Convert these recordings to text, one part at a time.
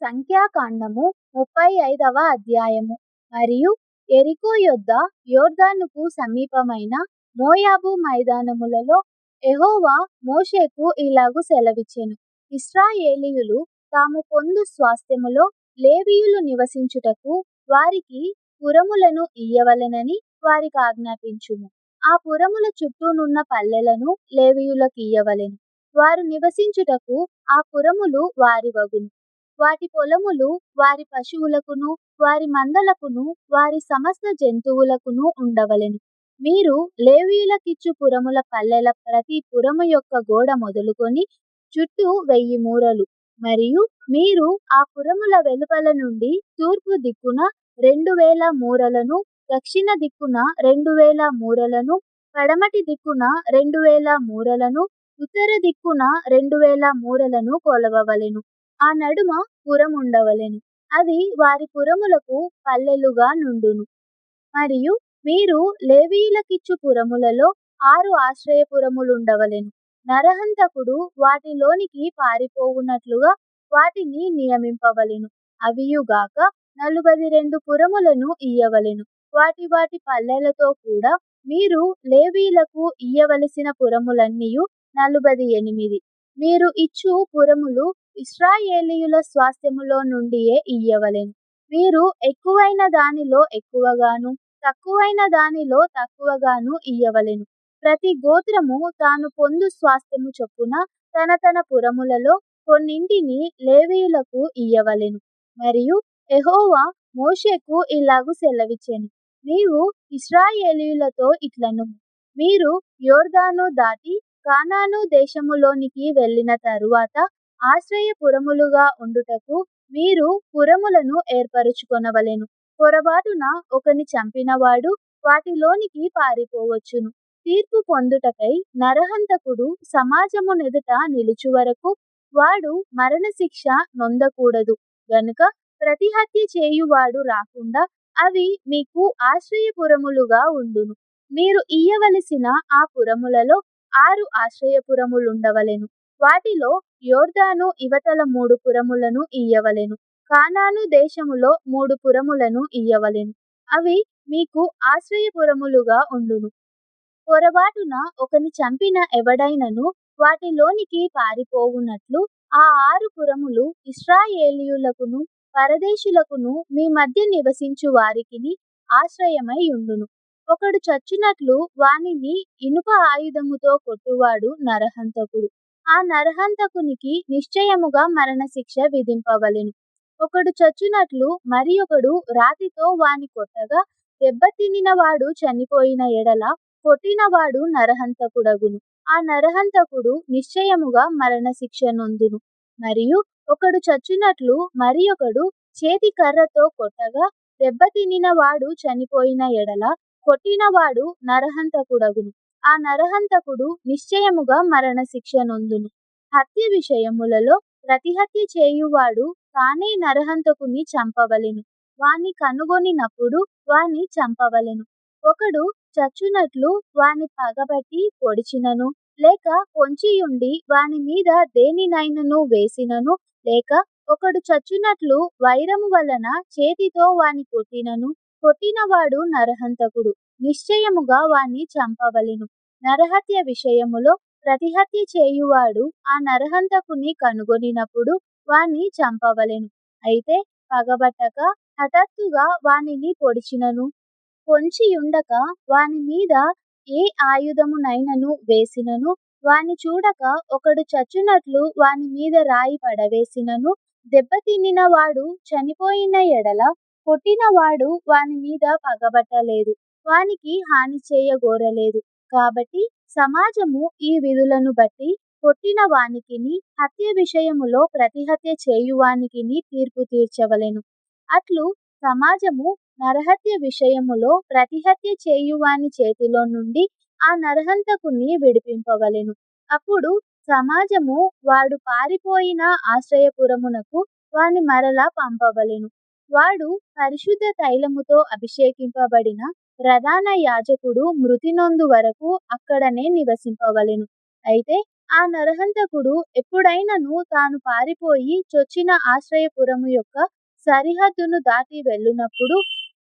సంఖ్యాకాండము 35వ అధ్యాయము. మరియు యెరికో యొద్ద యొర్దానుకు సమీపమైన మోయాబు మైదానములలో యెహోవా మోషేకు ఇలాగు సెలవిచ్చెను. ఇశ్రాయేలీయులు తాము పొందు స్వాస్థ్యములో లేవీయులు నివసించుటకు వారికి పురములను ఇయ్యవలెనని వారికాజ్ఞాపించుము. ఆ పురముల చుట్టూనున్న పల్లెలను లేవీయులకియ్యవలెను. వారు నివసించుటకు ఆ పురములు వారివగును. వాటి పొలములు వారి పశువులకును వారి మందలకును వారి సమస్త జంతువులకును ఉండవలెను. మీరు లేవీయులకిచ్చు పురముల పల్లెల ప్రతి పురము యొక్క గోడ మొదలుకొని చుట్టూ 1000 మూరలు, మరియు మీరు ఆ పురముల వెలుపల నుండి తూర్పు దిక్కున 2000 మూరలను, దక్షిణ దిక్కున 2000 మూరలను, పడమటి దిక్కున 2000 మూరలను, ఉత్తర దిక్కున 2000 మూరలను కొలవవలెను. ఆ నడుమ పురముండవలెను. అది వారి పురములకు పల్లెలుగా నుండును. మరియు మీరు లేవీయులకిచ్చు పురములలో 6 ఆశ్రయపురములుండవలెను. నరహంతకుడు వాటిలోనికి పారిపోవునట్లుగా వాటిని నియమింపవలెను. అవియుగాక 42 పురములను ఇయ్యవలెను. వాటి వాటి పల్లెలతో కూడా మీరు లేవీయులకు ఇయ్యవలసిన పురములన్నీయు 48. మీరు ఇచ్చు పురములు ఇశ్రాయేలీయుల స్వాస్థ్యములో నుండియే ఇయ్యవలెను. మీరు ఎక్కువైన దానిలో ఎక్కువగాను తక్కువైన దానిలో తక్కువగాను ఇయ్యవలెను. ప్రతి గోత్రము తాను పొందు స్వాస్థ్యము చొప్పున తన తన పురములలో కొన్నింటిని లేవీయులకు ఇయ్యవలెను. మరియు యెహోవా మోషేకు ఇలాగు సెలవిచ్చెను. నీవు ఇశ్రాయేలీయులతో ఇట్లనుము. మీరు యొర్దాను దాటి కానాను దేశములోనికి వెళ్ళిన తరువాత ఆశ్రయపురములుగా ఉండుటకు మీరు పురములను ఏర్పరచుకొనవలెను. పొరబాటున ఒకని చంపినవాడు వాటిలోనికి పారిపోవచ్చును. తీర్పు పొందుటకై నరహంతకుడు సమాజమునెదుట నిలుచువరకు వాడు మరణశిక్ష నొందకూడదు గనుక ప్రతిహత్య చేయువాడు రాకుండా అవి మీకు ఆశ్రయపురములుగా ఉండును. మీరు ఇయ్యవలసిన ఆ పురములలో 6 ఆశ్రయపురములుండవలెను. వాటిలో యొర్దాను ఇవతల 3 పురములను ఇయ్యవలెను. కానాను దేశములో 3 పురములను ఇయ్యవలెను. అవి మీకు ఆశ్రయపురములుగా ఉండును. పొరబాటున ఒకని చంపిన ఎవడైనను వాటిలోనికి పారిపోవునట్లు ఆ 6 పురములు ఇశ్రాయేలీయులకును పరదేశులకును మీ మధ్య నివసించు వారికిని ఆశ్రయమై ఉండును. ఒకడు చచ్చునట్లు వానిని ఇనుప ఆయుధముతో కొట్టువాడు నరహంతకుడు. ఆ నరహంతకునికి నిశ్చయముగా మరణశిక్ష విధింపవలెను. ఒకడు చచ్చునట్లు మరి ఒకడు రాతితో వాని కొట్టగా దెబ్బతినిన వాడు చనిపోయిన ఎడల కొట్టినవాడు నరహంతకుడగును. ఆ నరహంతకుడు నిశ్చయముగా మరణశిక్ష నొందును. మరియు ఒకడు చచ్చునట్లు మరి ఒకడు చేతి కర్రతో కొట్టగా దెబ్బతినిన వాడు చనిపోయిన ఎడల కొట్టినవాడు నరహంతకుడగును. ఆ నరహంతకుడు నిశ్చయముగా మరణశిక్ష నొందును. హత్య విషయములలో ప్రతిహత్య చేయువాడు తానే నరహంతకుని చంపవలెను. వాని కనుగొనినప్పుడు వాని చంపవలెను. ఒకడు చచ్చునట్లు వాని పగబట్టి పొడిచినను, లేక పొంచియుండి వాని మీద దేనినైనను వేసినను, లేక ఒకడు చచ్చునట్లు వైరము వలన చేతితో వాని కొట్టినను, కొట్టినవాడు నరహంతకుడు. నిశ్చయముగా వాని చంపవలెను. నరహత్య విషయములో ప్రతిహత్య చేయువాడు ఆ నరహంతకుని కనుగొనినప్పుడు వాని చంపవలెను. అయితే పగబట్టక హఠాత్తుగా వానిని పొడిచినను, పొంచియుండక వాని మీద ఏ ఆయుధమునైనను వేసినను, వాని చూడక ఒకడు చచ్చునట్లు వాని మీద రాయి పడవేసినను, దెబ్బతినిన వాడు చనిపోయిన ఎడల కొట్టినవాడు వాని మీద పగబట్టలేదు, వానికి హాని చేయగోరలేదు. కాబట్టి సమాజము ఈ విధులను బట్టి కొట్టిన వానికిని హత్య విషయములో ప్రతిహత్య చేయువానికిని తీర్పు తీర్చవలెను. అట్లు సమాజము నరహత్య విషయములో ప్రతిహత్య చేయువాని చేతిలో నుండి ఆ నరహంతకుని విడిపింపవలెను. అప్పుడు సమాజము వాడు పారిపోయిన ఆశ్రయపురమునకు వాని మరలా పంపవలెను. వాడు పరిశుద్ధ తైలముతో అభిషేకింపబడిన ప్రధాన యాజకుడు మృతి నొందు వరకు అక్కడనే నివసింపవలెను. అయితే ఆ నరహంతకుడు ఎప్పుడైనను తాను పారిపోయి చొచ్చిన ఆశ్రయపురము యొక్క సరిహద్దును దాటి వెళ్ళునప్పుడు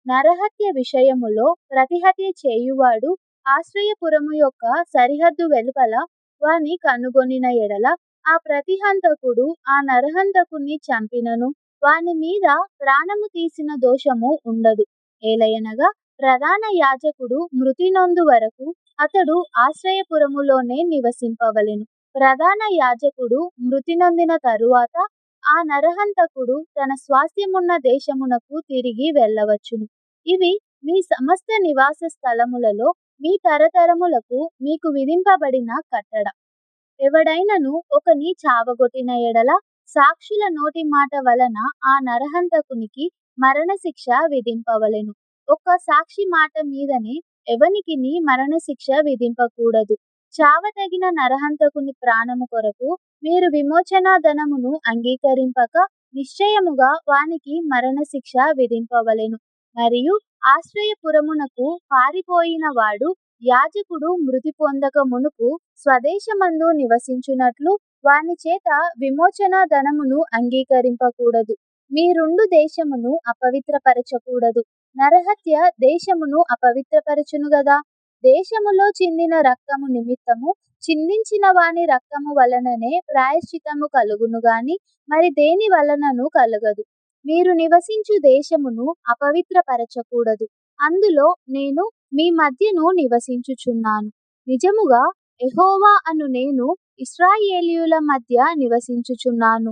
నరహత్య విషయములో ప్రతిహత్య చేయువాడు ఆశ్రయపురము యొక్క సరిహద్దు వెలుపల వాని కనుగొనిన ఎడల ఆ ప్రతిహంతకుడు ఆ నరహంతకుని చంపినను వాని మీద ప్రాణము తీసిన దోషము ఉండదు. ఏలయనగా ప్రధాన యాజకుడు మృతి నొందు వరకు అతడు ఆశ్రయపురములోనే నివసింపవలెను. ప్రధాన యాజకుడు మృతి నొందిన తరువాత ఆ నరహంతకుడు తన స్వాస్థ్యమున్న దేశమునకు తిరిగి వెళ్ళవచ్చును. ఇవి మీ సమస్త నివాస స్థలములలో మీ తరతరములకు మీకు విధింపబడిన కట్టడ. ఎవడైనను ఒకని చావగొట్టిన ఎడల సాక్షుల నోటి మాట వలన ఆ నరహంతకునికి మరణశిక్ష విధింపవలెను. ఒక్క సాక్షి మాట మీదనే ఎవనికిని మరణశిక్ష విధింపకూడదు. చావతగిన నరహంతకుని ప్రాణము కొరకు మీరు విమోచన ధనమును అంగీకరింపక నిశ్చయముగా వానికి మరణశిక్ష విధింపవలెను. మరియు ఆశ్రయపురమునకు పారిపోయిన వాడు యాజకుడు మృతి పొందక మునుపు స్వదేశమందు నివసించునట్లు వాని చేత విమోచన ధనమును అంగీకరింపకూడదు. మీరుండు దేశమును అపవిత్రపరచకూడదు. నరహత్య దేశమును అపవిత్రపరచును గదా. దేశములో చిందిన రక్తము నిమిత్తము చిందించిన వాని రక్తము వలననే ప్రాయశ్చిత్తము కలుగును గాని మరి దేని వలనను కలగదు. మీరు నివసించు దేశమును అపవిత్రపరచకూడదు. అందులో నేను మీ మధ్యను నివసించుచున్నాను. నిజముగా యెహోవా అను నేను ఇశ్రాయేలీయుల మధ్య నివసించుచున్నాను.